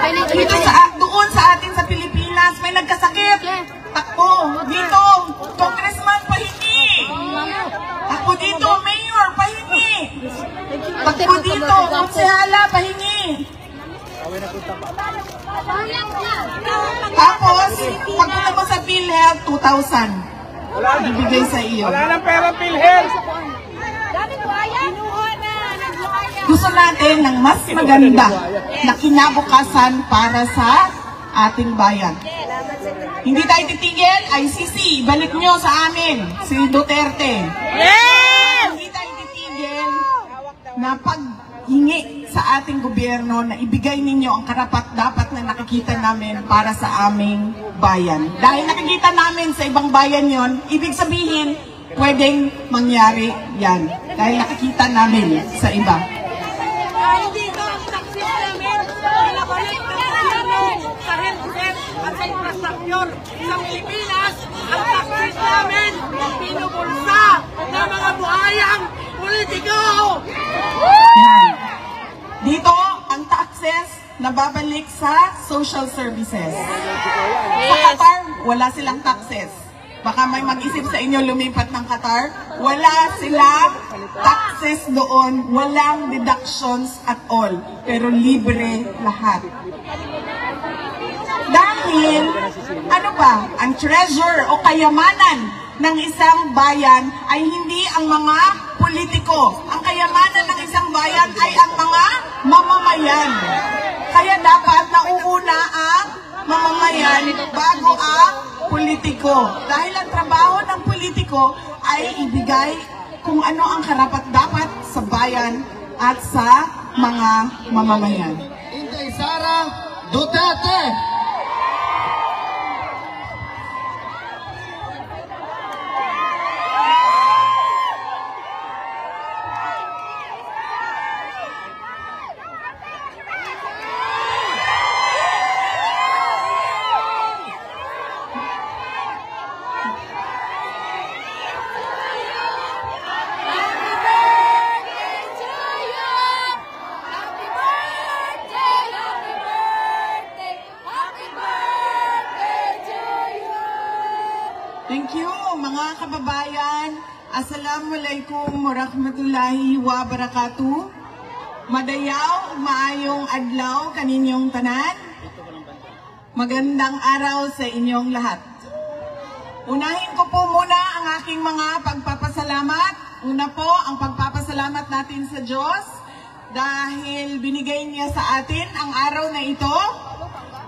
Dito doon sa atin sa Pilipinas, may nagkasakit. Takbo. Dito, congressman pahingi. Takbo dito, mayor pahingi. Takbo dito, konsehala pahingi. Tapos, pagpunta mo sa PhilHealth, 2,000. Ibigay sa iyo. Wala nang pera PhilHealth. Gusto natin ng mas maganda na kinabukasan para sa ating bayan. Hindi tayo titigil, ICC, balik nyo sa amin, si Duterte. Hindi tayo titigil na paghingi sa ating gobyerno na ibigay ninyo ang karapat-dapat na nakikita namin para sa aming bayan. Dahil nakikita namin sa ibang bayan yon, ibig sabihin, pwedeng mangyari yan. Dahil nakikita namin sa iba. Hindi ito ang taksis namin, pinabalik ng gobyerno sa healthcare at sa infrastructure sa Pilipinas. Ang taksis namin, pinubulsa ng mga buhayang politiko. Yan. Dito, ang taxes nababalik sa social services. Sa Qatar, wala silang taxes. Baka may mag-isip sa inyo lumipat ng Qatar. Wala silang taxes doon. Walang deductions at all. Pero libre lahat. Dahil, ano ba, ang treasure o kayamanan ng isang bayan ay hindi ang mga politiko. Ang kayamanan ng isang bayan ay ang mga mamamayan. Kaya dapat nauuna ang mamamayan bago ang politiko. Dahil ang trabaho ng politiko ay ibigay kung ano ang karapat-dapat sa bayan at sa mga mamamayan. Inday Sara Duterte! Thank you, mga kababayan. Assalamualaikum warahmatullahi wabarakatuh. Madayaw, maayong adlaw kaninyong tanan. Magandang araw sa inyong lahat. Unahin ko po muna ang aking mga pagpapasalamat. Una po, ang pagpapasalamat natin sa Diyos dahil binigay niya sa atin ang araw na ito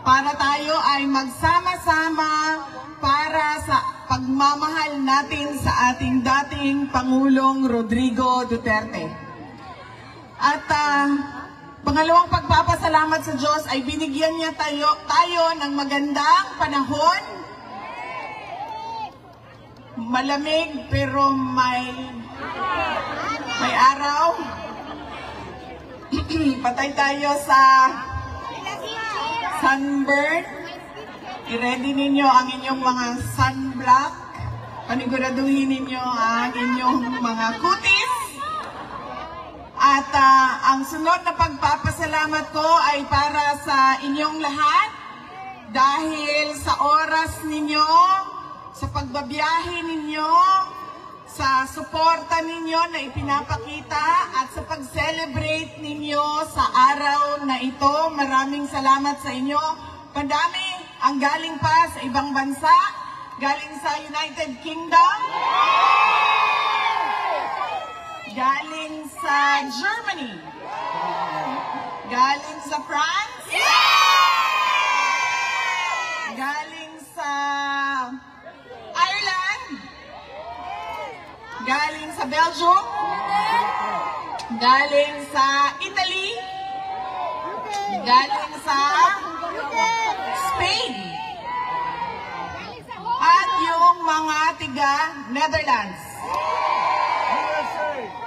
para tayo ay magsama-sama para sa pagmamahal natin sa ating dating Pangulong Rodrigo Duterte. At pangalawang pagpapasalamat sa Diyos ay binigyan niya tayo ng magandang panahon. Malamig pero may araw. Patay tayo sa sunburn. I-ready ninyo ang inyong mga sunblock. Paniguraduhin ninyo ang inyong mga kutis. At ang sunod na pagpapasalamat ko ay para sa inyong lahat. Dahil sa oras ninyo, sa pagbabiyahe ninyo, sa suporta ninyo na ipinapakita at sa pag-celebrate ninyo sa araw na ito. Maraming salamat sa inyo. Madami ang galing pa sa ibang bansa, galing sa United Kingdom, galing sa Germany, galing sa France, galing sa Ireland, galing sa Belgium, galing sa Italy, galing sa Spain, at yung mga tiga Netherlands.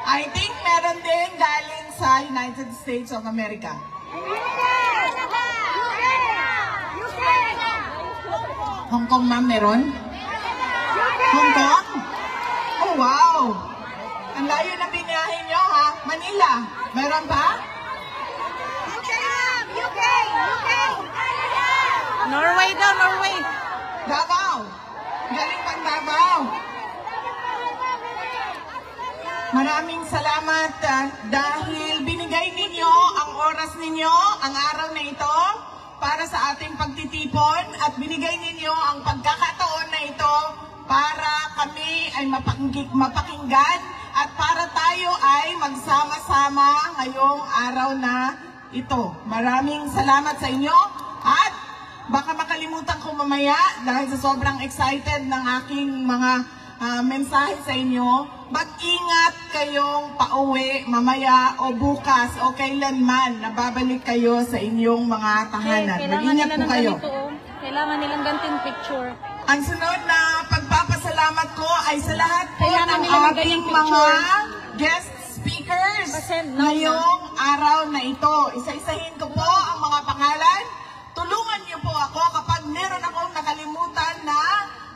I think meron din galing sa United States of America. Hong Kong, ma'am, meron? Hong Kong? Oh, wow! Ang layo na biniyahin nyo, ha? Manila, meron pa? UK! Norway daw, Norway. Davao. Galing pang Davao. Maraming salamat dahil binigay ninyo ang oras ninyo, ang araw na ito, para sa ating pagtitipon at binigay ninyo ang pagkakataon na ito para kami ay mapakinggan at para tayo ay magsama-sama ngayong araw na ito. Maraming salamat sa inyo at baka makalimutan ko mamaya dahil sa sobrang excited ng aking mga mensahe sa inyo. Mag-ingat kayong pauwi mamaya o bukas o kailanman na babalik kayo sa inyong mga tahanan. Mag-ingat po kayo. Kailangan nilang ganting picture. Ang sunod na pagpapasalamat ko ay sa lahat po Kailangan ng nilang ating ganting mga picture. guest speakers Basen, no, ngayong araw na ito. Isa-isahin ko po ang mga pangalan. Tulungan niyo po ako kapag meron akong nakalimutan na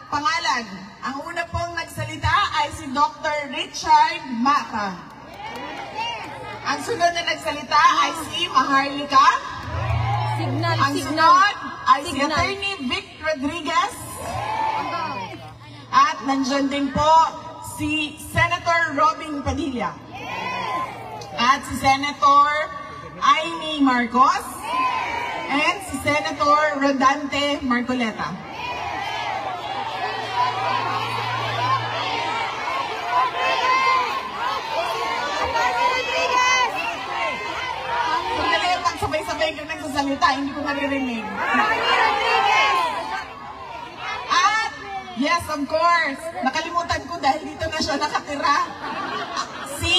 pangalan. Ang una pong nagsalita ay si Dr. Richard Mata. Ang sunod na nagsalita ay si Maharlika. Signal, Ang signal. sunod ay si Signal. Attorney Vic Rodriguez. At nandyan din po si Senator Robin Padilla. At si Senator Amy Marcos. And si Senator Rodante Marcoleta. Sandali, magsabay-sabay ka nagsasalita, hindi ko naririnig. At, yes, of course, nakalimutan ko dahil dito na siya nakatira. Si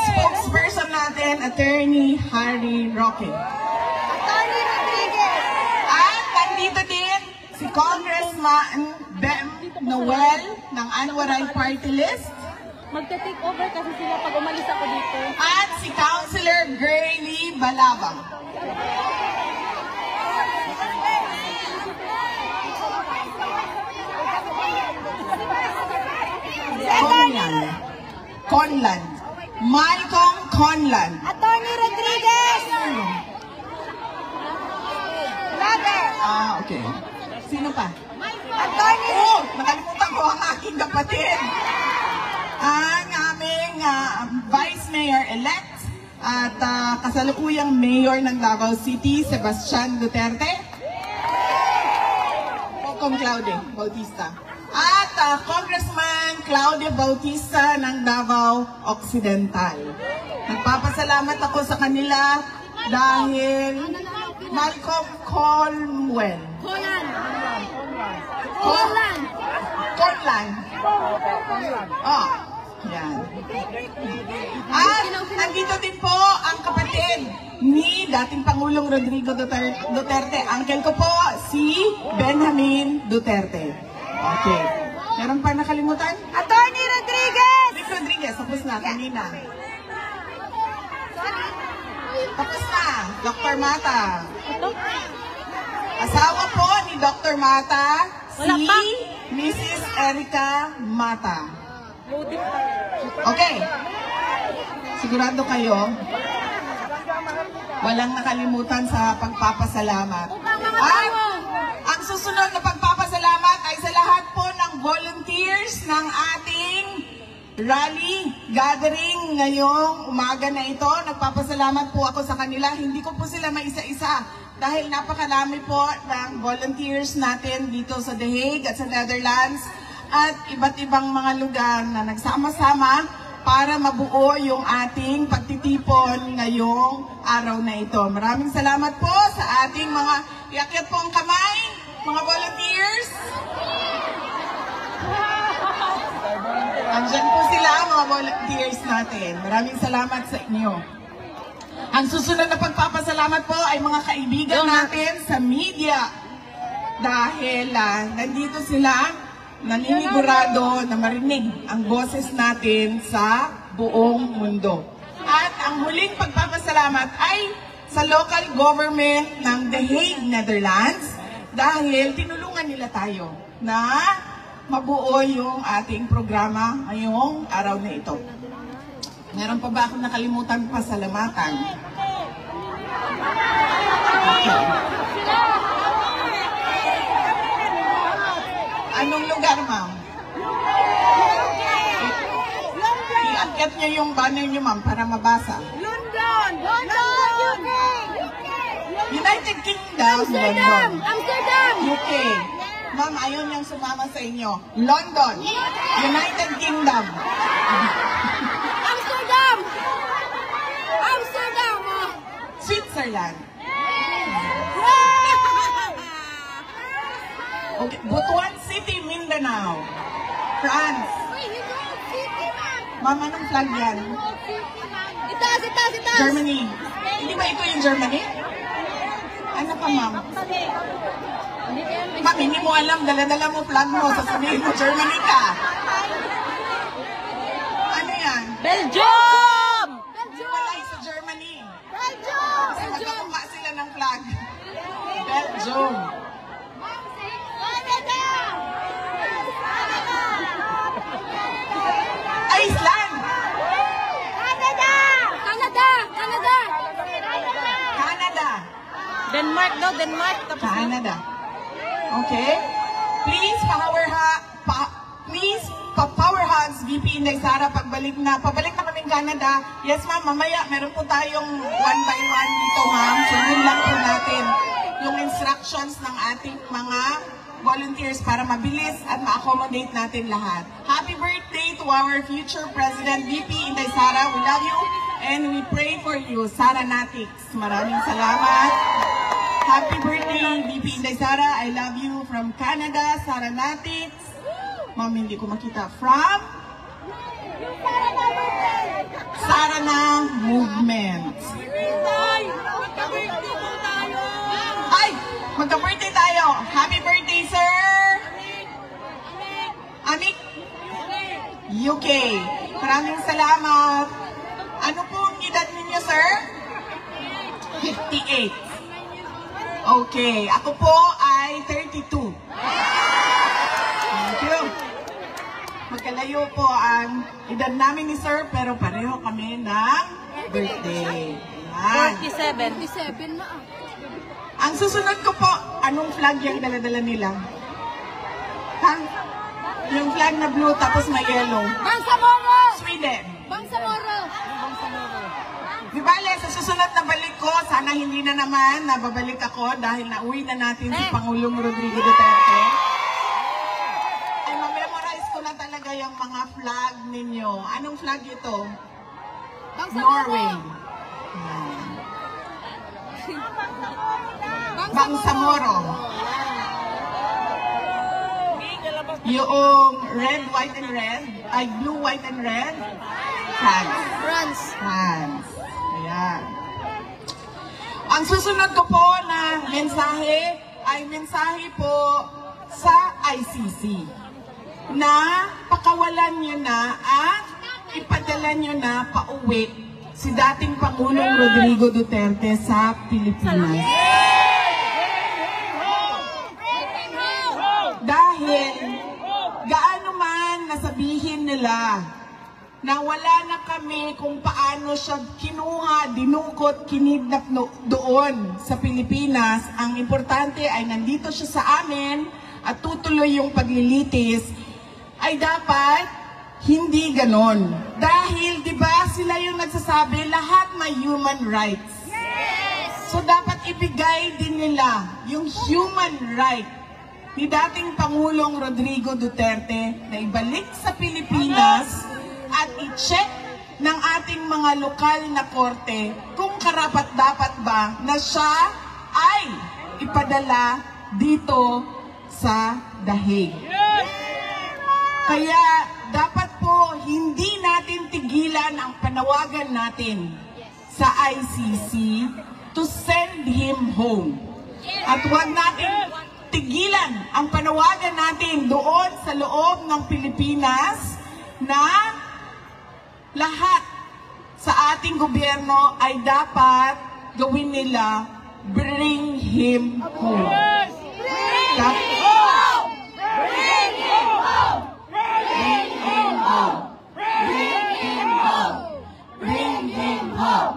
spokesperson natin, Attorney Harry Roque. At nandito din si Congressman Bem Noel ng Anwaray Party List. Magta-take over kasi sila pag umalis ako dito. At si Councilor Gurley Balabang. Conlan. Malcolm Conlan. Attorney Rodriguez! Okay. Sino pa? Attorney! Oh, nakalimutan ko ang aking kapatid. Ang aming Vice Mayor-elect at kasalukuyang Mayor ng Davao City, Sebastian Duterte. Kong Claudia Bautista. At Congressman Claudia Bautista ng Davao Occidental. Nagpapasalamat ako sa kanila dahil Malcolm Conlan. Oh, yan. At nandito din po ang kapatid ni dating Pangulong Rodrigo Duterte. Uncle ko po, si Benjamin Duterte. Okay. Meron pa nakalimutan? Attorney Rodriguez! Vic Rodriguez, tapos na, kanina. Tapos na, Dr. Mata. Asawa po ni Dr. Mata, Wala si pa. Mrs. Erica Mata. Okay. Sigurado kayo, walang nakalimutan sa pagpapasalamat. At ang susunod na pagpapasalamat ay sa lahat po ng volunteers ng ating rally gathering ngayong umaga na ito. Nagpapasalamat po ako sa kanila. Hindi ko po sila maisa-isa dahil napakarami po ng volunteers natin dito sa The Hague at sa Netherlands at iba't ibang mga lugar na nagsama-sama para mabuo yung ating pagtitipon ngayong araw na ito. Maraming salamat po sa ating mga iakyat po ang kamay, mga volunteers. Andyan po sila, mga volunteers natin. Maraming salamat sa inyo. Ang susunod na pagpapasalamat po ay mga kaibigan natin sa media. Dahil nandito sila, naninigurado na marinig ang boses natin sa buong mundo. At ang huling pagpapasalamat ay sa local government ng The Hague, Netherlands, dahil tinulungan nila tayo na mabuo yung ating programa ngayong araw na ito. Meron pa ba akong nakalimutan pasalamatan? Okay. Pakikat niyo yung banner niyo, ma'am, para mabasa. London! UK! United Kingdom, Amsterdam! London. Amsterdam! UK. Ma'am, ayaw niyang sumama sa inyo. London, United Kingdom. Amsterdam! Amsterdam! Switzerland. Okay. Butuan City, Mindanao. France. Ma'am, anong flag yan? Itaas! Germany. Hindi ba ito yung Germany? Ano ka, ma'am? Ma'am, hindi mo alam, dala-dala mo flag mo, sasabihin mo, Germany ka. Ano yan? Belgium! Walay sa Germany. Belgium! Kasi magkakumpa sila ng flag. Belgium. Iceland. Canada. Denmark daw, Denmark. Tapos Canada. Okay? Please, power hugs, VP Inday Sara, pabalik na kaming Canada. Yes, ma'am, mamaya, meron po tayong one by one dito, ma'am. Sundin lang po natin yung instructions ng ating mga volunteers para mabilis at ma-accommodate natin lahat. Happy birthday to our future President, VP Inday Sara. We love you and we pray for you, Sara Natix. Maraming salamat. Happy birthday, VP Inday Sara. I love you from Canada, Sara Natix. Ma'am, hindi ko makita. From Sarana Movement. Ay! Magka-birthday tayo! Happy birthday, sir! Amik? UK. Maraming salamat. Ano po ang edad ninyo, sir? 58. Okay. Ako po ay 32. Thank you. Magkalayo po ang edad namin ni sir, pero pareho kami ng birthday. Ayan. 47 na. Ang susunod ko po, anong flag yung dala-dala nila? Ha? Yung flag na blue tapos may yellow. Bangsamoro! Sweden. Bangsamoro! Di bale, sa susunod na balik ko, sana hindi na naman nababalik ako dahil nauwi na natin si Pangulong Rodrigo Duterte. Ay, ma-memorize ko na talaga yung mga flag ninyo. Anong flag ito? Norway. Bangsamoro. Yung red, white, and red, ay blue, white, and red, France. France. Ayan. Ang susunod ko po na mensahe ay mensahe po sa ICC na pakawalan nyo na at ipadala nyo na pauwi si dating Pangulong Rodrigo Duterte sa Pilipinas. Dahil gaano man nasabihin nila na wala na kami kung paano siya kinuha, dinukot, kinidnap doon sa Pilipinas, ang importante ay nandito siya sa amin at tutuloy yung paglilitis, ay dapat hindi ganon. Dahil, di ba, sila yung nagsasabi, lahat may human rights. So, dapat ibigay din nila yung human right ni dating Pangulong Rodrigo Duterte na ibalik sa Pilipinas at i-check ng ating mga lokal na korte kung karapat-dapat ba na siya ay ipadala dito sa The Hague. Kaya dapat po hindi natin tigilan ang panawagan natin sa ICC to send him home. At huwag natin tigilan ang panawagan natin doon sa loob ng Pilipinas na lahat sa ating gobyerno ay dapat gawin nila, bring him home. Bring him home! Bring him home! Bring him home! Bring him home! Bring him home!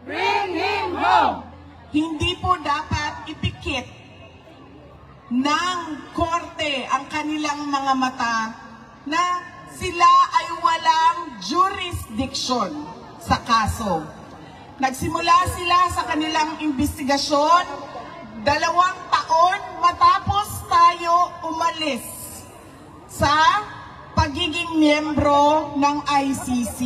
Bring him home! Hindi po dapat ipikit ng korte ang kanilang mga mata na sila ay walang jurisdiction sa kaso. Nagsimula sila sa kanilang investigasyon 2 taon matapos tayo umalis sa pagiging miyembro ng ICC.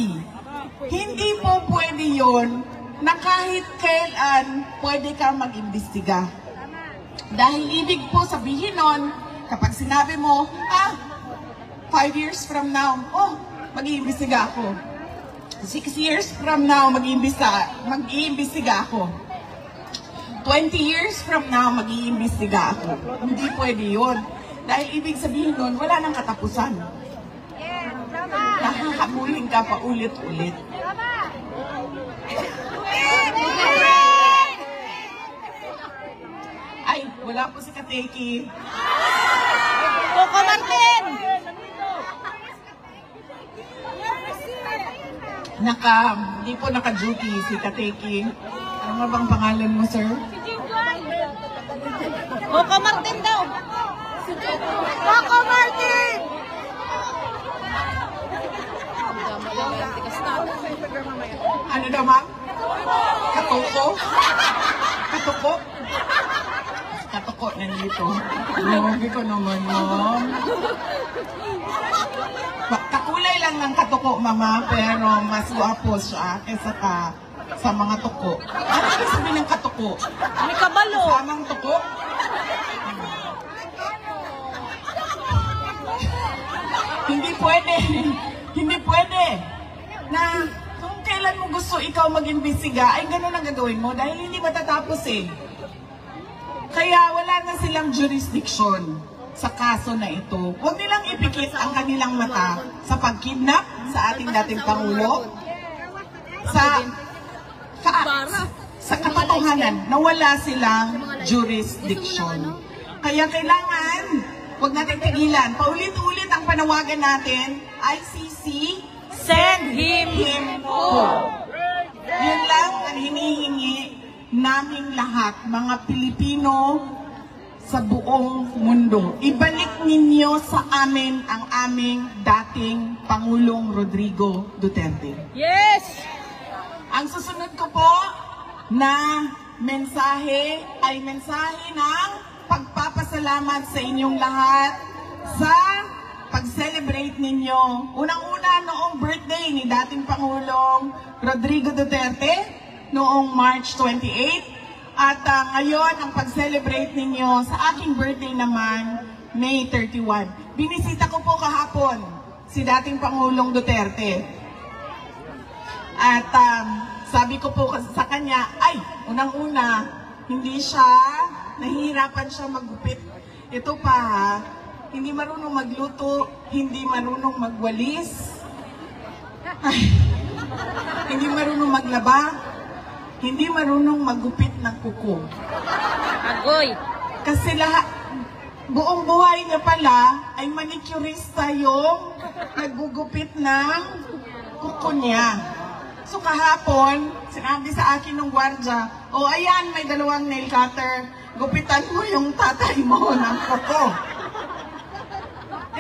Hindi po pwede yun na kahit kailan pwede ka mag-imbestiga. Dahil ibig po sabihin nun, kapag sinabi mo, 5 years from now, mag-iimbestiga ako. 6 years from now, mag-iimbestiga ako. 20 years from now, mag-iimbestiga ako. Hindi pwede yun. Dahil ibig sabihin nun, wala nang katapusan. Nakakabulin ka pa ulit-ulit. Ay, wala po si Kateki. Coco Martin! Hindi po naka-duty si Kateki. Ano nga bang pangalan mo, sir? Coco Martin daw! Coco Martin! Ano daw, ma'am? Katuko? Katuko? Katuko nandito. Lagi ko naman, ma'am. Kakulay lang ng katuko, mama, pero mas guwapo siya kaysa sa mga tuko. Ano ibig sabihin ng katuko? May kabalo! Samang tuko? Hindi pwede. Hindi pwede. Na kung kailan mo gusto ikaw mag-imbestiga, ay ganun ang gagawin mo dahil hindi matatapos eh. Kaya wala na silang jurisdiction sa kaso na ito. Huwag nilang ipikit ang kanilang mata sa pagkidnap sa ating dating Pangulo, sa facts, sa katotohanan na wala silang jurisdiction. Kaya kailangan, huwag natin tigilan. Paulit-ulit ang panawagan natin, ICC, send him home. Yun lang ang hinihingi naming lahat, mga Pilipino sa buong mundo. Ibalik ninyo sa amin ang aming dating Pangulong Rodrigo Duterte. Yes! Ang susunod ko po na mensahe ay mensahe ng pagpapasalamat sa inyong lahat sa pag-celebrate ninyo. Unang-una noong birthday ni dating Pangulong Rodrigo Duterte noong March 28. At ngayon, ang pag-celebrate ninyo sa aking birthday naman, May 31. Binisita ko po kahapon si dating Pangulong Duterte. At sabi ko po sa kanya, ay, unang-una, hindi siya, nahihirapan siya maggupit. Ito pa ha, hindi marunong magluto, hindi marunong magwalis, ay, hindi marunong maglaba, hindi marunong maggupit ng kuko. Agoy! Kasi buong buhay niya pala ay manicurista yung naggugupit ng kuko niya. So kahapon, sinabi sa akin ng gwardya, ayan, may 2 nail cutter, gupitan mo yung tatay mo ng kuko.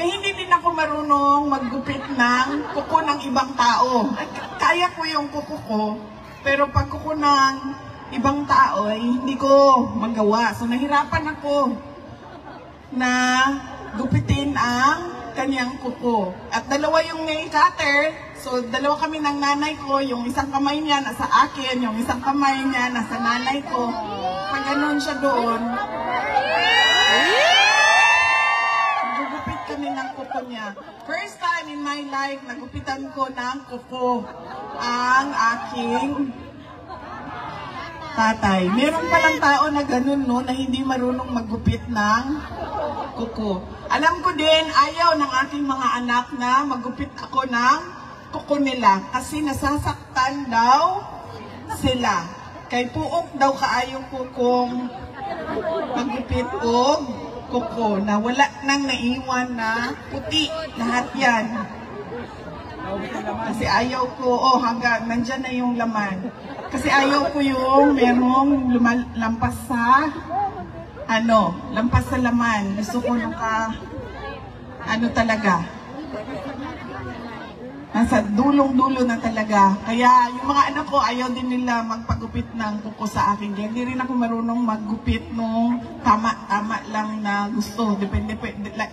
Hindi din ako marunong maggupit ng kuko ng ibang tao. Kaya ko yung kuko ko, pero pag kuko ng ibang tao, hindi ko magawa. So nahirapan ako na gupitin ang kanyang kuko. At 2 yung nail cutter, so 2 kami ng nanay ko, yung isang kamay niya nasa akin, yung isang kamay niya nasa nanay ko. Pag ganun siya doon, gugupit kami ng kuko niya. First time in my life, nagupitan ko ng kuko ang aking tatay. Meron palang tao na ganun, no, na hindi marunong maggupit ng kuko. Alam ko din, ayaw ng aking mga anak na maggupit ako ng kuko nila kasi nasasaktan daw sila. Kay puok daw kaayo ko kung maggupit o kuko na wala nang naiwan na puti. Lahat yan. Kasi ayaw ko, hanggang nandyan na yung laman. Kasi ayaw ko yung merong lampas sa, lampas sa laman. Gusto ko talaga. Nasa dulong-dulo na talaga. Kaya yung mga anak ko, ayaw din nila magpagupit ng kuko sa akin. Kaya hindi rin ako marunong maggupit nung tama-tama lang na gusto. Depende,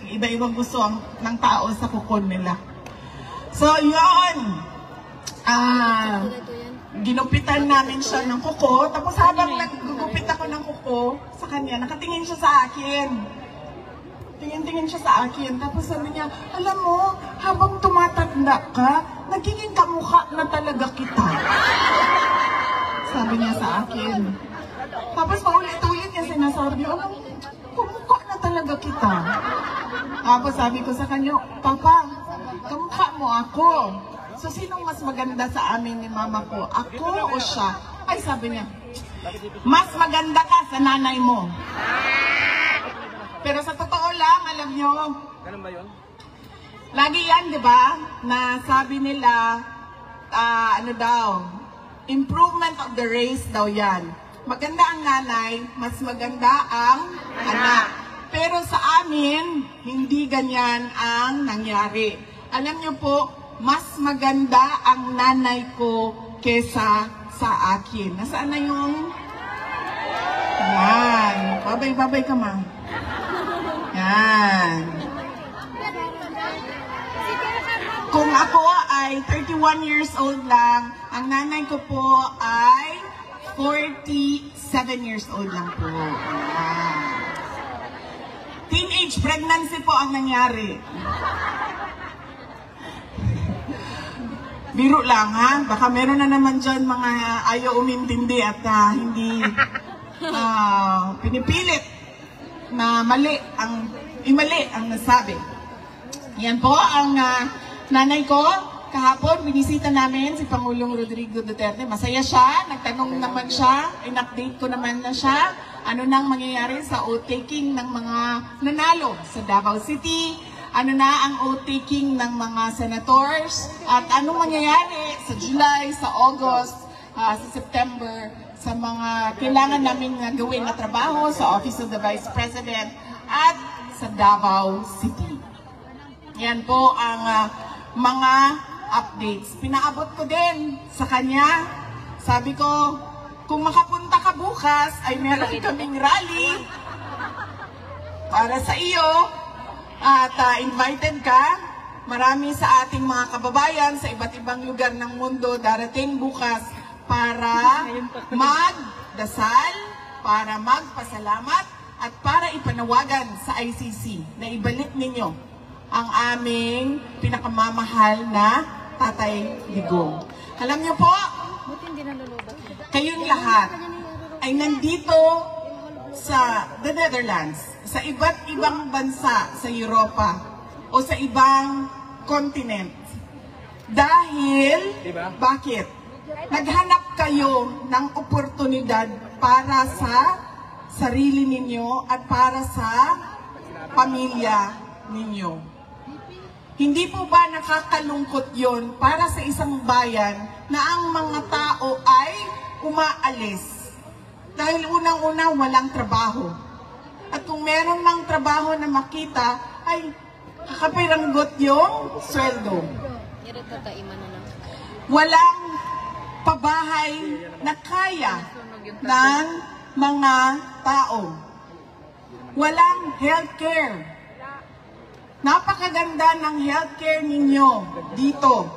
iba-ibang gusto ng tao sa kuko nila. So, yun. Ginupitan namin siya ng kuko. Tapos habang naggugupit ako ng kuko sa kanya, nakatingin siya sa akin. Tingin-tingin siya sa akin. Tapos sabi niya, alam mo, habang tumatanda ka, nagiging kamukha na talaga kita. Sabi niya sa akin. Tapos paulit-ulit niya sinasabi, alam mo, kamukha na talaga kita. Tapos sabi ko sa kanya, Papa, kamukha mo ako. So sinong mas maganda sa amin ni mama ko? Ako o siya? Ay, sabi niya, mas maganda ka sa nanay mo. Pero sa totoo lang, alam nyo, ganun ba yun? Lagi yan, di ba? Na sabi nila, improvement of the race daw yan. Maganda ang nanay, mas maganda ang anak. Pero sa amin, hindi ganyan ang nangyari. Alam nyo po, mas maganda ang nanay ko kesa sa akin. Nasaan na yung... Yan. Babay-babay ka, ma. Yan. Kung ako ay 31 years old lang, ang nanay ko po ay 47 years old lang po. Yan. Teenage pregnancy po ang nangyari. Biro lang, ha? Baka meron na naman dyan mga ayaw umintindi at hindi pinipilit na mali ang nasabi. Yan po ang nanay ko. Kahapon, binisita namin si Pangulong Rodrigo Duterte. Masaya siya. Nagtanong naman siya. In-update ko naman na siya. Ano nang mangyayari sa oath-taking ng mga nanalo sa Davao City. Ano na ang oath-taking ng mga senators. At anong mangyayari sa July, sa August, sa September, sa mga kailangan namin gawin na trabaho sa Office of the Vice President at sa Davao City. Yan po ang mga updates. Pinaabot ko din sa kanya. Sabi ko, kung makapunta ka bukas, ay meron kaming rally para sa iyo at invited ka. Marami sa ating mga kababayan sa iba't ibang lugar ng mundo darating bukas para magdasal, para magpasalamat, at para ipanawagan sa ICC na ibalik ninyo ang aming pinakamamahal na Tatay Digong. Alam niyo po, kayong lahat ay nandito sa the Netherlands, sa iba't ibang bansa sa Europa o sa ibang continent. Dahil, bakit? Naghanap kayo ng oportunidad para sa sarili ninyo at para sa pamilya ninyo. Hindi po ba nakakalungkot yon para sa isang bayan na ang mga tao ay umaalis? Dahil unang-una walang trabaho. At kung meron ng trabaho na makita, ay kakapiranggot yung sweldo. Walang pabahay na kaya ng mga tao. Walang healthcare. Napakaganda ng healthcare ninyo dito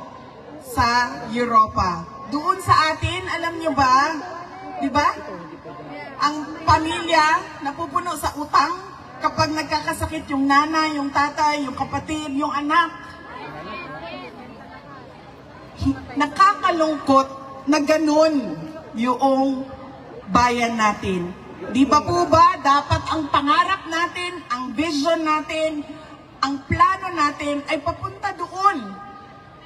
sa Europa. Doon sa atin, alam nyo ba, di ba? Ang pamilya napupuno sa utang kapag nagkakasakit yung nanay, yung tatay, yung kapatid, yung anak. Nakakalungkot na ganun yung bayan natin. Di ba po ba dapat ang pangarap natin, ang vision natin, ang plano natin ay papunta doon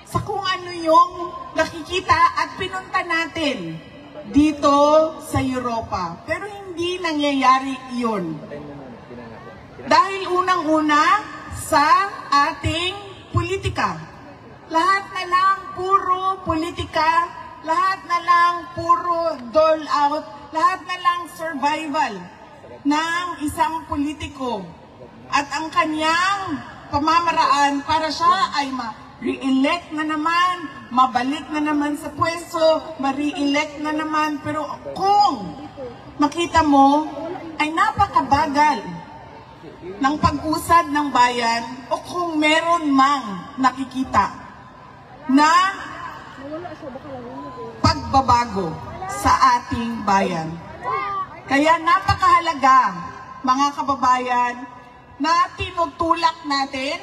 sa kung ano yung nakikita at pinunta natin dito sa Europa. Pero hindi nangyayari yun. Dahil unang-una sa ating politika. Lahat na lang puro politika, lahat na lang puro dole out, lahat na lang survival ng isang politiko. At ang kanyang pamamaraan para siya ay re-elect na naman, mabalik na naman sa pwesto, ma-re-elect na naman. Pero kung makita mo, ay napakabagal ng pag-usad ng bayan o kung meron mang nakikita na pagbabago sa ating bayan. Kaya napakahalaga, mga kababayan, na tinutulak natin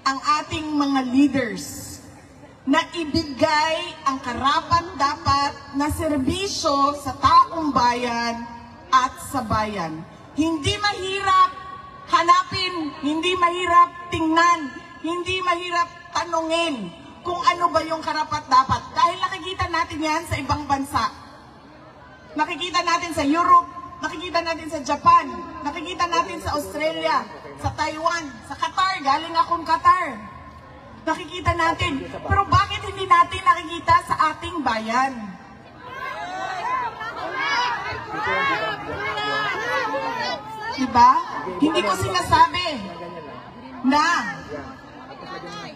ang ating mga leaders na ibigay ang karapat-dapat na serbisyo sa taong bayan at sa bayan. Hindi mahirap hanapin, hindi mahirap tingnan, hindi mahirap tanungin kung ano ba yung karapat-dapat. Dahil nakikita natin yan sa ibang bansa. Nakikita natin sa Europe, nakikita natin sa Japan, nakikita natin sa Australia, sa Taiwan, sa Qatar. Galing akong Qatar. Nakikita natin. Pero bakit hindi natin nakikita sa ating bayan? Diba? Hindi ko sinasabi na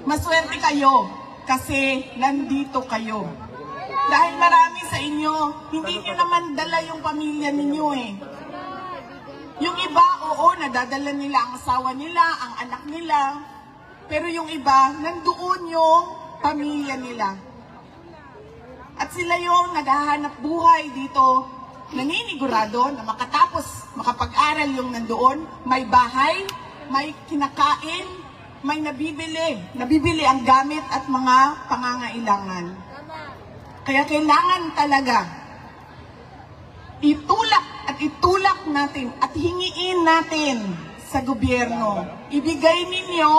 maswerte kayo kasi nandito kayo. Dahil marami sa inyo, hindi nyo naman dala yung pamilya ninyo eh. Yung iba, oo, nadadala nila ang asawa nila, ang anak nila. Pero yung iba, nandoon yung pamilya nila. At sila yung naghahanap buhay dito, naninigurado na makatapos, makapag-aral yung nandoon, may bahay, may kinakain, may nabibili. Nabibili ang gamit at mga pangangailangan. Kaya kailangan talaga itulak natin at hingiin natin sa gobyerno. Ibigay ninyo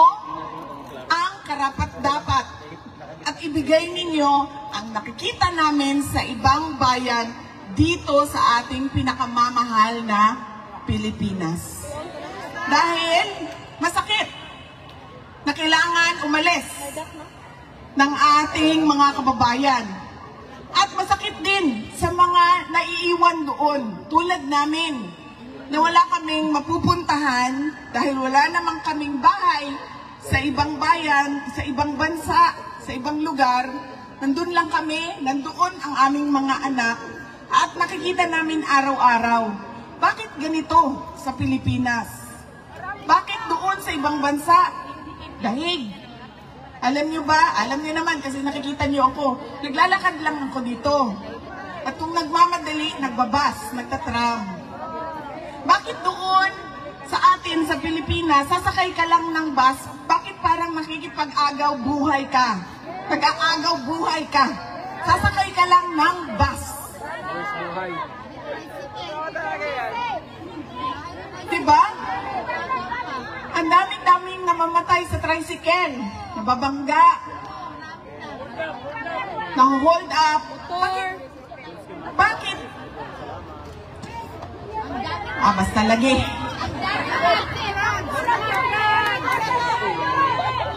ang karapat-dapat at ibigay ninyo ang nakikita namin sa ibang bayan dito sa ating pinakamamahal na Pilipinas. Dahil masakit na kailangan umalis ng ating mga kababayan. At masakit din sa mga naiiwan doon, tulad namin, na wala kaming mapupuntahan dahil wala namang kaming bahay sa ibang bayan, sa ibang bansa, sa ibang lugar. Nandun lang kami, nandoon ang aming mga anak at nakikita namin araw-araw. Bakit ganito sa Pilipinas? Bakit doon sa ibang bansa? Dahil alam nyo ba? Alam nyo naman kasi nakikita nyo ako. Naglalakad lang ako dito. At kung nagmamadali, nagbabas, nagtatram. Bakit doon sa atin, sa Pilipinas, sasakay ka lang ng bus, bakit parang nakikipag-agaw buhay ka? Nag-aagaw buhay ka. Sasakay ka lang ng bus. Diba? Ang daming-daming namamatay sa tricycle, nababangga, nang-hold up. Bakit? Basta lagi.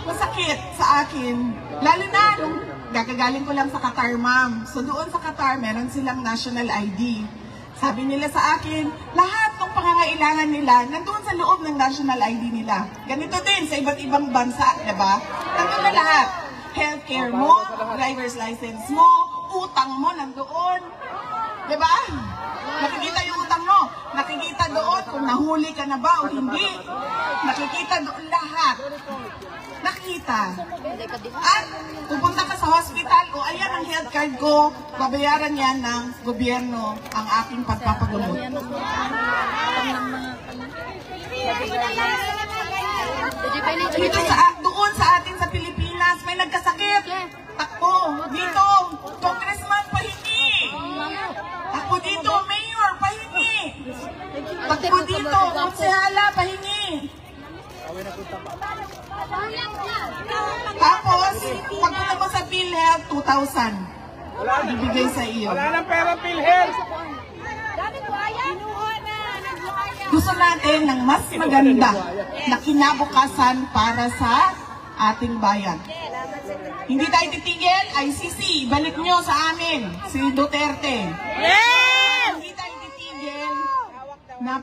Masakit sa akin. Lalo na nung gagagaling ko lang sa Qatar, ma'am. So doon sa Qatar, meron silang national ID. Sabi nila sa akin, lahat ng pangangailangan nila nandoon sa loob ng national ID nila. Ganito din sa iba't ibang bansa, diba? Nandoon na lahat. Healthcare mo, driver's license mo, utang mo nandoon. Diba? Nakikita yung utang mo. Nakikita doon kung nahuli ka na ba o hindi. Nakikita doon lahat. Nakita. At pupunta ka sa hospital, o ayan ang health card ko, babayaran yan ng gobyerno ang aking pagpapagamot. Dito doon sa atin sa Pilipinas, may nagkasakit. Takbo, dito, congressman pahingi. Takbo dito, mayor pahingi. Takbo dito, konsehala pahingi. Tapos, pagpunta mo sa PhilHealth, 2,000. Ibigay sa iyo. Wala nang pera PhilHealth. Gusto natin ng mas maganda na kinabukasan para sa ating bayan. Hindi tayo titigil, ICC, balik nyo sa amin, si Duterte. Hindi tayo titigil na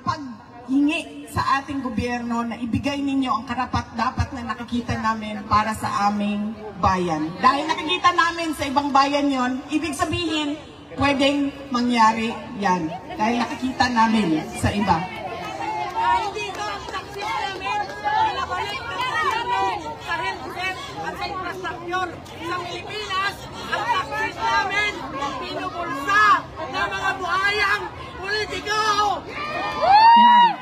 hingi sa ating gobyerno na ibigay ninyo ang karapat-dapat na nakikita namin para sa aming bayan. Dahil nakikita namin sa ibang bayan yon, ibig sabihin, pwedeng mangyari yan. Dahil nakikita namin sa iba. Dahil dito ang taksis namin, pinabalik ng gobyerno sa health care at sa infrastructure sa Pilipinas. Ang taksis namin, pinubulsa ng mga buhayang politiko. Yan.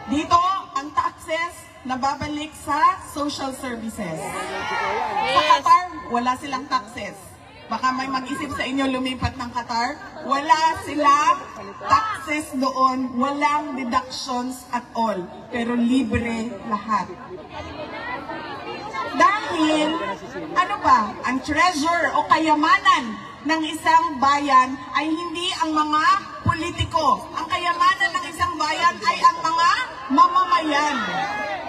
Dito, ang taxes nababalik sa social services. Sa Qatar, wala silang taxes. Baka may mag-isip sa inyo lumipat ng Qatar. Wala silang taxes doon. Walang deductions at all. Pero libre lahat. Dahil, ano ba, ang treasure o kayamanan ng isang bayan ay hindi ang mga politiko. Ang kayamanan ng isang bayan ay ang mga mamamayan.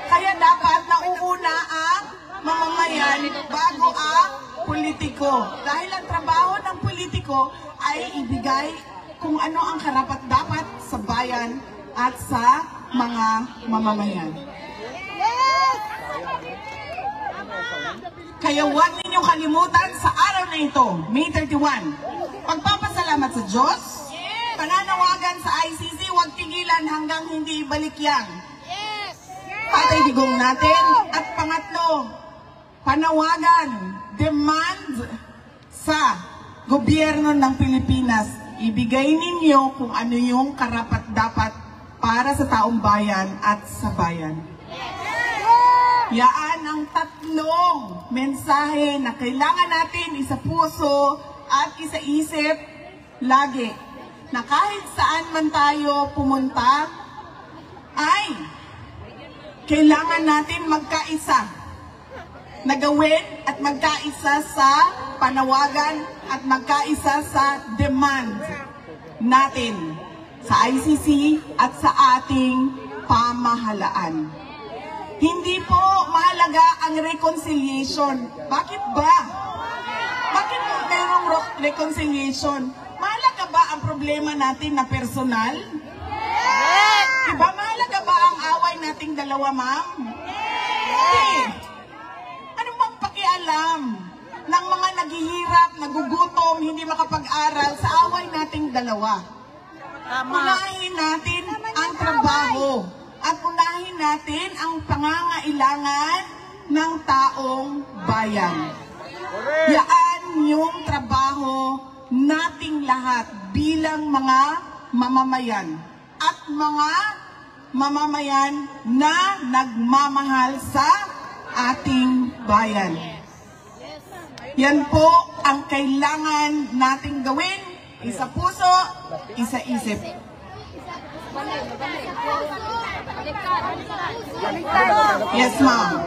Kaya dapat nauuna ang mamamayan bago ang politiko. Dahil ang trabaho ng politiko ay ibigay kung ano ang karapat-dapat sa bayan at sa mga mamamayan. Kaya huwag ninyong kalimutan sa araw na ito, May 31, pagpapasalamat sa Diyos, pananawagan sa ICC, huwag tigilan hanggang hindi ibalik yan. Patay digong natin. At pangatlo, panawagan, demand sa gobyerno ng Pilipinas, ibigay ninyo kung ano yung karapat-dapat para sa taong bayan at sa bayan. Yaan ang tatlong mensahe na kailangan natin isa puso at isa isip lagi. Na kahit saan man tayo pumunta, ay kailangan natin magkaisa. Nagawin at magkaisa sa panawagan at magkaisa sa demand natin sa ICC at sa ating pamahalaan. Hindi po mahalaga ang reconciliation. Bakit ba? Bakit mayroong reconciliation? Mahalaga ba ang problema natin na personal? Diba mahalaga ba ang away nating dalawa, ma'am? Hindi. Ano bang pakialam ng mga naghihirap, nagugutom, hindi makapag-aral sa away nating dalawa? Unahin natin ang trabaho. At unahin natin ang pangangailangan ng taong bayan. Yaan yung trabaho nating lahat bilang mga mamamayan. At mga mamamayan na nagmamahal sa ating bayan. Yan po ang kailangan nating gawin. Isa puso, isa isip. Yes, ma'am.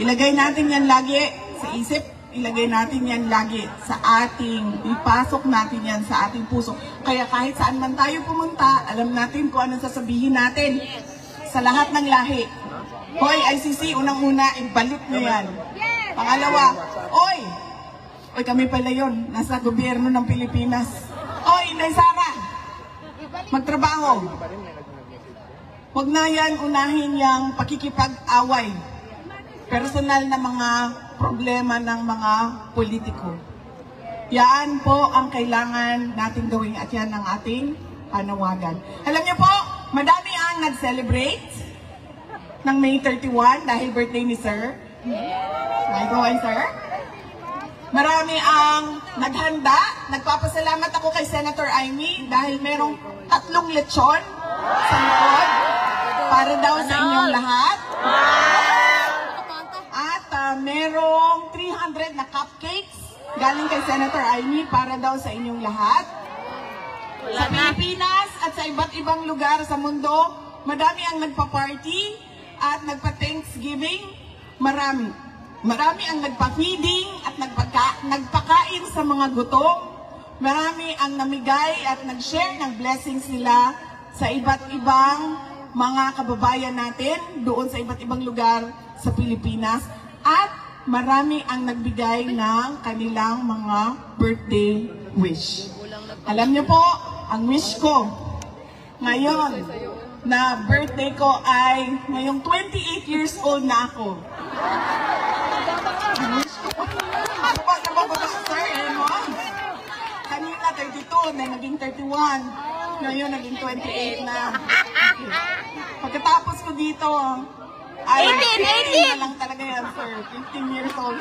Ilagay natin yan lagi sa isip. Ilagay natin yan lagi sa ating, ipasok natin yan sa ating puso. Kaya kahit saan man tayo pumunta, alam natin kung anong sasabihin natin sa lahat ng lahi. Hoy, ICC, unang-una, ibalik nyo yan. Pangalawa, oy, kami pala yun, nasa gobyerno ng Pilipinas. Oy, Inday Sara, magtrabaho. Huwag na yan unahin yung pakikipag-away. Personal na mga problema ng mga politiko. Yan po ang kailangan natin gawin at yan ang ating panawagan. Alam niyo po, madami ang nag-celebrate ng May 31 dahil birthday ni Sir. May gawin, Sir? Marami ang naghanda. Nagpapasalamat ako kay Senator Amy dahil merong 3 lechon sa likod para daw sa inyong lahat. At merong 300 na cupcakes galing kay Senator Amy para daw sa inyong lahat. Sa Pilipinas at sa iba't ibang lugar sa mundo, madami ang nagpa-party at nagpa-Thanksgiving. Marami ang nagpa-feeding at nagpakain sa mga gutom. Marami ang namigay at nag-share ng blessings nila sa iba't ibang mga kababayan natin doon sa iba't ibang lugar sa Pilipinas. At marami ang nagbigay ng kanilang mga birthday wish. Alam niyo po, ang wish ko ngayon, na birthday ko ay ngayong 28 years old na ako. Ano ba nabababa, sir? Ano? Kanina 32, na naging 31. Ngayon naging 28 na. Pagkatapos ko dito, ay 15 na lang talaga yan, sir. 15 years old.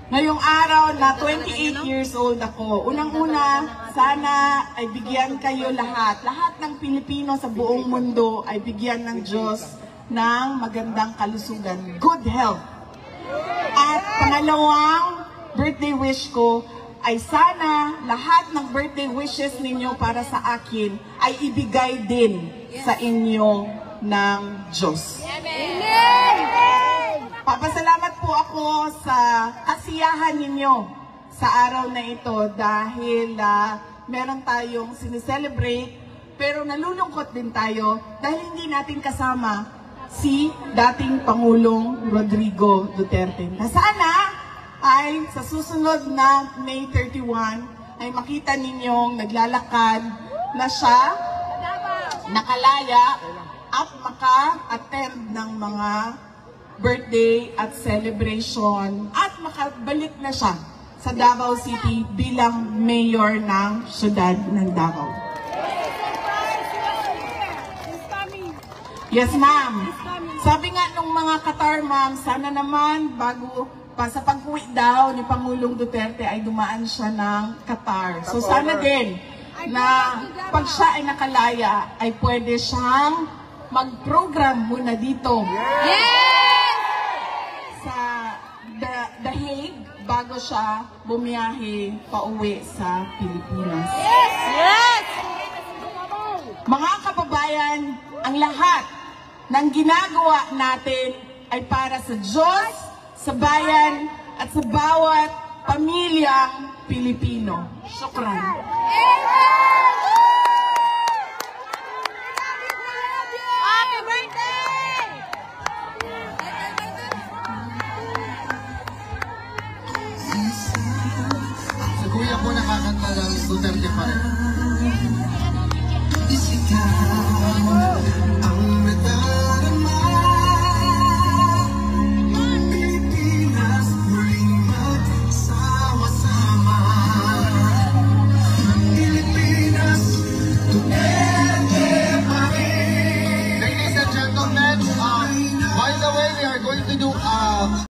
Ngayong araw na 28 years old ako, unang-una, sana ay bigyan kayo lahat ng Pilipino sa buong mundo ay bigyan ng Diyos ng magandang kalusugan, good health. At pangalawang birthday wish ko ay sana lahat ng birthday wishes ninyo para sa akin ay ibigay din sa inyo ng Diyos. Papasalamat po ako sa kasiyahan ninyo sa araw na ito dahil meron tayong sineselebrate pero nalulungkot din tayo dahil hindi natin kasama si dating Pangulong Rodrigo Duterte. Na sana ay sa susunod na May 31 ay makita ninyong naglalakad na siya, nakalaya at maka-attend ng mga birthday at celebration at makabalik na siya sa Davao City bilang mayor ng syudad ng Davao. Yes, ma'am. Sabi nga nung mga Qatar, ma'am, sana naman bago pa sa pag-uwi daw ni Pangulong Duterte ay dumaan siya ng Qatar. So sana din na pag siya ay nakalaya ay pwede siyang mag-program muna dito. Sa The Hague bago siya bumiyahe pauwi sa Pilipinas. Mga kababayan, ang lahat ng ginagawa natin ay para sa Diyos, sa bayan, at sa bawat pamilyang Pilipino. Syukran. Happy birthday! Si Kuya po nakakanta ng Duterte pa rin.